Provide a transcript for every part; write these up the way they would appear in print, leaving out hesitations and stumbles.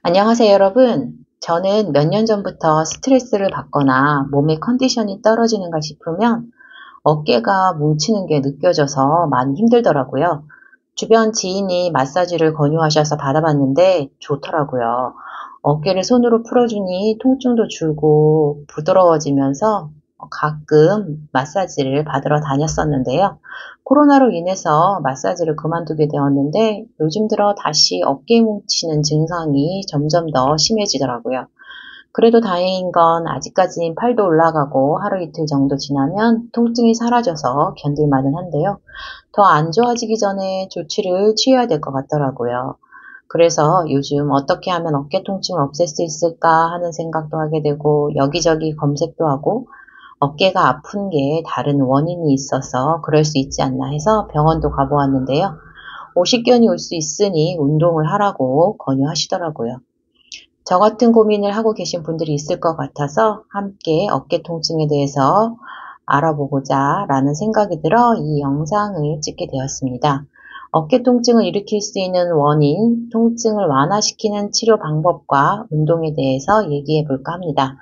안녕하세요, 여러분. 저는 몇 년 전부터 스트레스를 받거나 몸의 컨디션이 떨어지는가 싶으면 어깨가 뭉치는 게 느껴져서 많이 힘들더라고요. 주변 지인이 마사지를 권유하셔서 받아봤는데 좋더라고요. 어깨를 손으로 풀어주니 통증도 줄고 부드러워지면서 가끔 마사지를 받으러 다녔었는데요. 코로나로 인해서 마사지를 그만두게 되었는데 요즘 들어 다시 어깨 뭉치는 증상이 점점 더 심해지더라고요. 그래도 다행인 건 아직까진 팔도 올라가고 하루 이틀 정도 지나면 통증이 사라져서 견딜만은 한데요. 더 안 좋아지기 전에 조치를 취해야 될 것 같더라고요. 그래서 요즘 어떻게 하면 어깨 통증을 없앨 수 있을까 하는 생각도 하게 되고 여기저기 검색도 하고 어깨가 아픈 게 다른 원인이 있어서 그럴 수 있지 않나 해서 병원도 가보았는데요. 오십견이 올 수 있으니 운동을 하라고 권유하시더라고요. 저 같은 고민을 하고 계신 분들이 있을 것 같아서 함께 어깨 통증에 대해서 알아보고자 라는 생각이 들어 이 영상을 찍게 되었습니다. 어깨 통증을 일으킬 수 있는 원인, 통증을 완화시키는 치료 방법과 운동에 대해서 얘기해 볼까 합니다.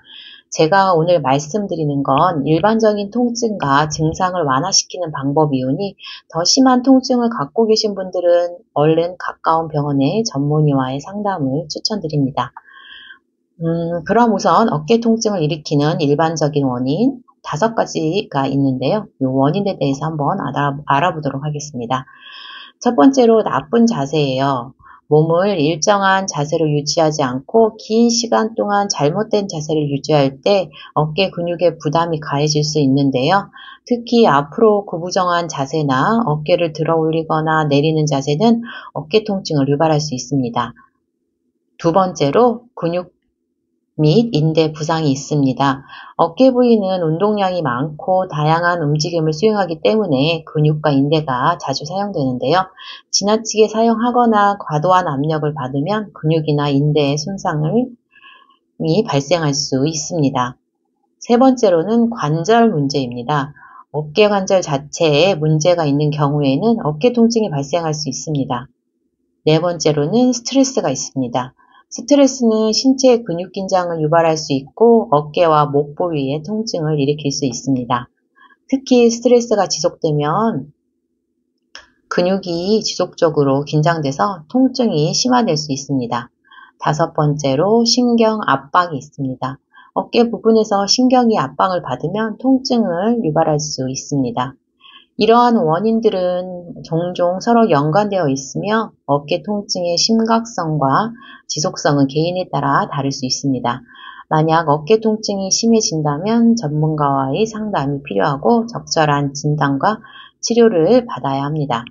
제가 오늘 말씀드리는 건 일반적인 통증과 증상을 완화시키는 방법이오니 더 심한 통증을 갖고 계신 분들은 얼른 가까운 병원의 전문의와의 상담을 추천드립니다. 그럼 우선 어깨 통증을 일으키는 일반적인 원인 5가지가 있는데요. 이 원인에 대해서 한번 알아보도록 하겠습니다. 첫 번째로 나쁜 자세예요. 몸을 일정한 자세로 유지하지 않고 긴 시간 동안 잘못된 자세를 유지할 때 어깨 근육에 부담이 가해질 수 있는데요. 특히 앞으로 구부정한 자세나 어깨를 들어 올리거나 내리는 자세는 어깨 통증을 유발할 수 있습니다. 두 번째로 근육 및 인대 부상이 있습니다. 어깨 부위는 운동량이 많고 다양한 움직임을 수행하기 때문에 근육과 인대가 자주 사용되는데요. 지나치게 사용하거나 과도한 압력을 받으면 근육이나 인대에 손상이 발생할 수 있습니다. 세 번째로는 관절 문제입니다. 어깨 관절 자체에 문제가 있는 경우에는 어깨 통증이 발생할 수 있습니다. 네 번째로는 스트레스가 있습니다. 스트레스는 신체의 근육 긴장을 유발할 수 있고 어깨와 목 부위에 통증을 일으킬 수 있습니다. 특히 스트레스가 지속되면 근육이 지속적으로 긴장돼서 통증이 심화될 수 있습니다. 다섯 번째로 신경 압박이 있습니다. 어깨 부분에서 신경이 압박을 받으면 통증을 유발할 수 있습니다. 이러한 원인들은 종종 서로 연관되어 있으며 어깨 통증의 심각성과 지속성은 개인에 따라 다를 수 있습니다. 만약 어깨 통증이 심해진다면 전문가와의 상담이 필요하고 적절한 진단과 치료를 받아야 합니다.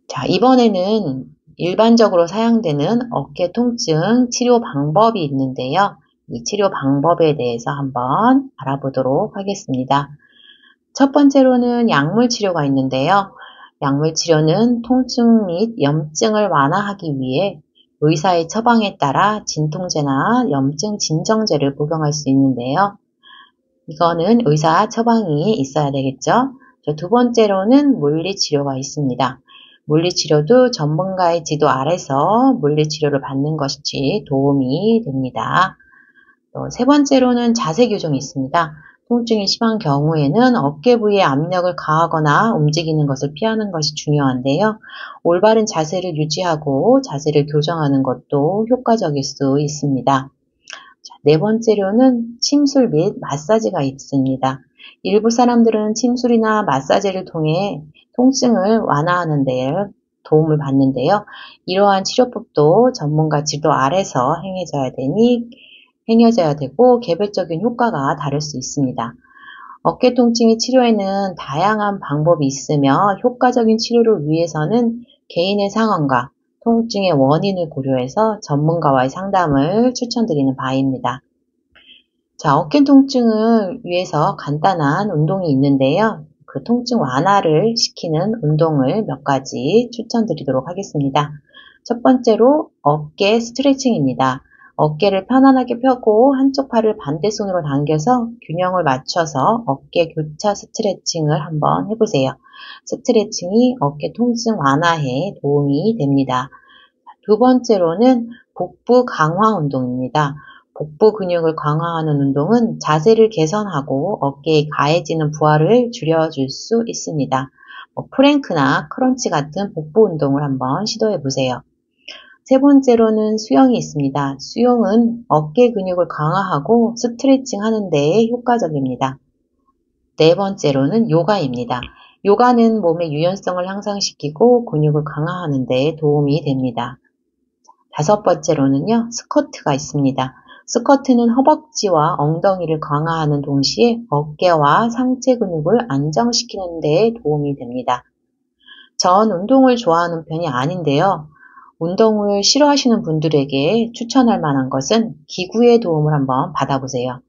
자, 이번에는 일반적으로 사용되는 어깨 통증 치료 방법이 있는데요. 이 치료 방법에 대해서 한번 알아보도록 하겠습니다. 첫 번째로는 약물 치료가 있는데요. 약물 치료는 통증 및 염증을 완화하기 위해 의사의 처방에 따라 진통제나 염증 진정제를 복용할 수 있는데요. 이거는 의사 처방이 있어야 되겠죠. 두 번째로는 물리치료가 있습니다. 물리치료도 전문가의 지도 아래서 물리치료를 받는 것이 도움이 됩니다. 세 번째로는 자세 교정이 있습니다. 통증이 심한 경우에는 어깨 부위에 압력을 가하거나 움직이는 것을 피하는 것이 중요한데요. 올바른 자세를 유지하고 자세를 교정하는 것도 효과적일 수 있습니다. 네 번째로는 침술 및 마사지가 있습니다. 일부 사람들은 침술이나 마사지를 통해 통증을 완화하는 데 도움을 받는데요. 이러한 치료법도 전문가 지도 아래서 행해져야 되고 개별적인 효과가 다를 수 있습니다. 어깨 통증의 치료에는 다양한 방법이 있으며 효과적인 치료를 위해서는 개인의 상황과 통증의 원인을 고려해서 전문가와의 상담을 추천드리는 바입니다. 자, 어깨 통증을 위해서 간단한 운동이 있는데요. 그 통증 완화를 시키는 운동을 몇 가지 추천드리도록 하겠습니다. 첫 번째로 어깨 스트레칭입니다. 어깨를 편안하게 펴고 한쪽 팔을 반대손으로 당겨서 균형을 맞춰서 어깨 교차 스트레칭을 한번 해보세요. 스트레칭이 어깨 통증 완화에 도움이 됩니다. 두 번째로는 복부 강화 운동입니다. 복부 근육을 강화하는 운동은 자세를 개선하고 어깨에 가해지는 부하를 줄여줄 수 있습니다. 프랭크나 크런치 같은 복부 운동을 한번 시도해 보세요. 세 번째로는 수영이 있습니다. 수영은 어깨 근육을 강화하고 스트레칭 하는 데에 효과적입니다. 네 번째로는 요가입니다. 요가는 몸의 유연성을 향상시키고 근육을 강화하는 데 도움이 됩니다. 다섯 번째로는요, 스쿼트가 있습니다. 스쿼트는 허벅지와 엉덩이를 강화하는 동시에 어깨와 상체 근육을 안정시키는 데 도움이 됩니다. 전 운동을 좋아하는 편이 아닌데요. 운동을 싫어하시는 분들에게 추천할 만한 것은 기구의 도움을 한번 받아보세요.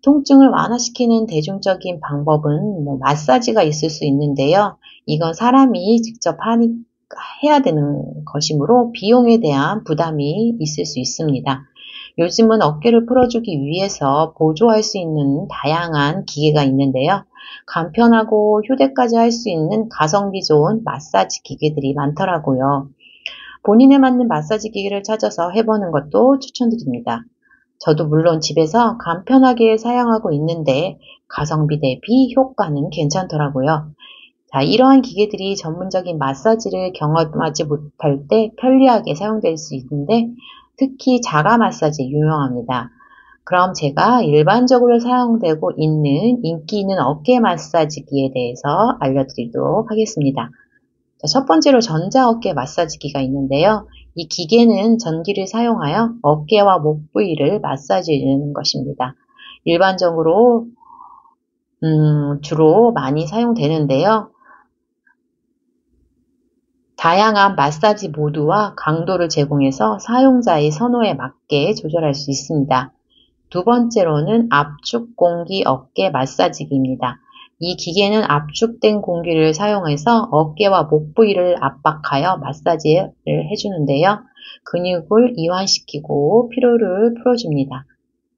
통증을 완화시키는 대중적인 방법은 마사지가 있을 수 있는데요. 이건 사람이 직접 해야 되는 것이므로 비용에 대한 부담이 있을 수 있습니다. 요즘은 어깨를 풀어주기 위해서 보조할 수 있는 다양한 기계가 있는데요. 간편하고 휴대까지 할 수 있는 가성비 좋은 마사지 기계들이 많더라고요. 본인에 맞는 마사지 기계를 찾아서 해보는 것도 추천드립니다. 저도 물론 집에서 간편하게 사용하고 있는데 가성비 대비 효과는 괜찮더라고요. 자, 이러한 기계들이 전문적인 마사지를 경험하지 못할 때 편리하게 사용될 수 있는데 특히 자가 마사지 유용합니다. 그럼 제가 일반적으로 사용되고 있는 인기 있는 어깨 마사지기에 대해서 알려드리도록 하겠습니다. 자, 첫 번째로 전자어깨 마사지기가 있는데요. 이 기계는 전기를 사용하여 어깨와 목 부위를 마사지해 주는 것입니다. 일반적으로 주로 많이 사용되는데요. 다양한 마사지 모드와 강도를 제공해서 사용자의 선호에 맞게 조절할 수 있습니다. 두 번째로는 압축 공기 어깨 마사지기입니다. 이 기계는 압축된 공기를 사용해서 어깨와 목 부위를 압박하여 마사지를 해주는데요. 근육을 이완시키고 피로를 풀어줍니다.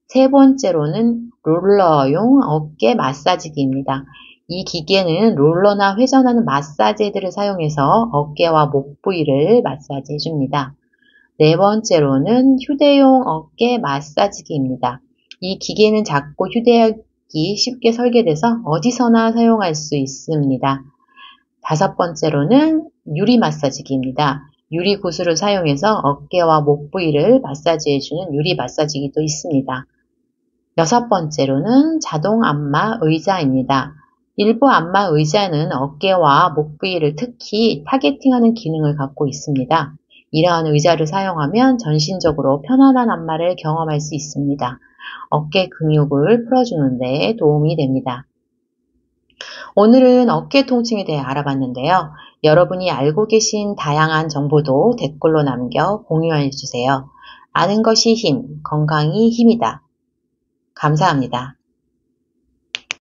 세 번째로는 롤러용 어깨 마사지기입니다. 이 기계는 롤러나 회전하는 마사지들을 사용해서 어깨와 목 부위를 마사지해 줍니다. 네 번째로는 휴대용 어깨 마사지기입니다. 이 기계는 작고 휴대하기 쉽게 설계돼서 어디서나 사용할 수 있습니다. 다섯 번째로는 유리 마사지기입니다. 유리 구슬을 사용해서 어깨와 목 부위를 마사지해주는 유리 마사지기도 있습니다. 여섯 번째로는 자동 안마 의자입니다. 일부 안마 의자는 어깨와 목 부위를 특히 타겟팅하는 기능을 갖고 있습니다. 이러한 의자를 사용하면 전신적으로 편안한 안마를 경험할 수 있습니다. 어깨 근육을 풀어주는 데 도움이 됩니다. 오늘은 어깨 통증에 대해 알아봤는데요. 여러분이 알고 계신 다양한 정보도 댓글로 남겨 공유해 주세요. 아는 것이 힘, 건강이 힘이다. 감사합니다.